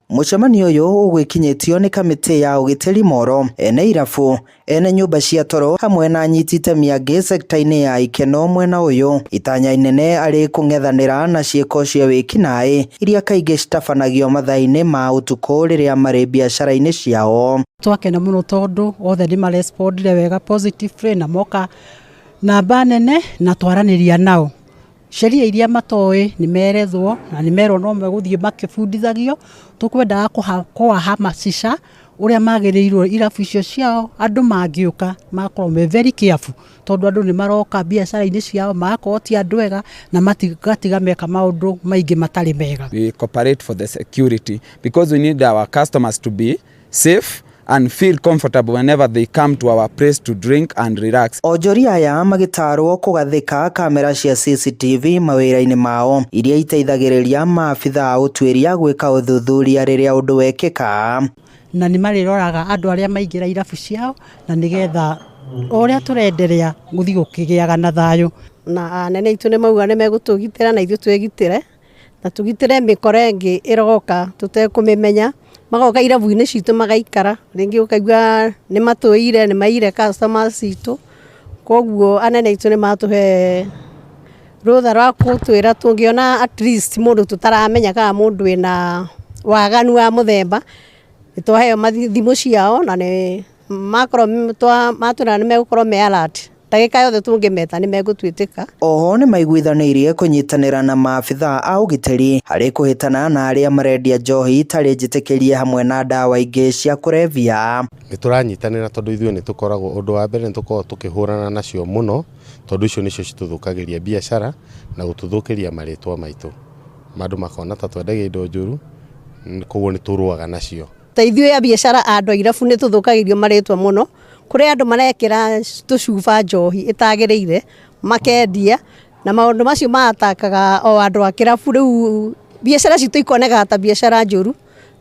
Mucemanio uyu ugwikinyitio ni kamiti ya ugitiri Moro, ene irabu, ene nyumba cia toro hamwe na anyiti itemi angi sekta-ini ya ikeno mwena uyu. Itanya inene ari kung'ethanira na ciiko cia wikinaĩ iria kaingĩ citabanagio mathaa-ini ma utuku riria mari biacara-ini ciao. Twakena muno tondu othe ni marespondire wega positively na moka namba nene na twaraniria nao. Sheria iria matoi ni merethwo na ni merwo no meguthie makibundithagio. Tukwendaga kuhamasisha uria magirirwo irabu icio ciao andu mangiuka makorwo me very careful tondu andu ni maroka biacara-ini ciao magakorwo ti andu ega na matigatiga meka maundu maingi matari mega. We cooperate for the security because we need our customers to be safe and feel comfortable whenever they come to our place to drink and relax. Onjoria aya magitarwo kugathika kamera cia CCTV mawira-ini mao iria iteithagiriria maabitha utuiria gwika uthuthuria riria undu wekika. Na ni mariroraga andu aria maingira irabu ciao na nigetha uria turenderea guthi gukigiaga na thayu. Na anene itu ni mauga ni megutugitira na ithu twegitire na tugitire mikore ingi iroka tutekumimenya magoka irabu-ini citu magaikara ringi ukaigua ni matuire ni maire customers citu koguo anene itu ni matuhe rutha rwa gutwira tungiona at least mundu tutaramenya kana mundu ina waganu wa muthemba nitwaheo mathimu ciao na ni makorwo matwira ni megukorwo me alert ndagika yothe tungimeta ni megutwitika. Oho ni maiguithanirie kunyitanira na maabitha a ugitiri hari kuhitana na aria marendia njohi itari njitikirie hamwe na ndawa ingi cia kurevia. Nituranyitanira tondu ithuĩ ni tukoragwo undu wa mbere ni tukoragwo tukihurana nacio muno tondu icio nicio cituthukagiria biacara na gututhukiria maritwa maitu. Mandu makona ta twendagia indo njuru koguo ni turuaga nacio. Ta ithuĩ ya biacara andu irabu ni tuthukagirio maritwa muno kuri andu marekira tucuba njohi itagiriire makendia na maundu macio matakaga o andu a kirabu. Riu biacara citu ikoneka ta biacara njuru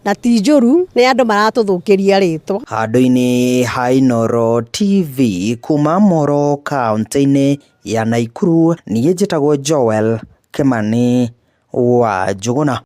na ti njuru ni andu maratuthukiria ritwa. Handu-ini ha Inooro TV kuma Moro kaunti-ini ya Nakuru, niĩ njĩtagwo Joel Kimani wa Njuguna.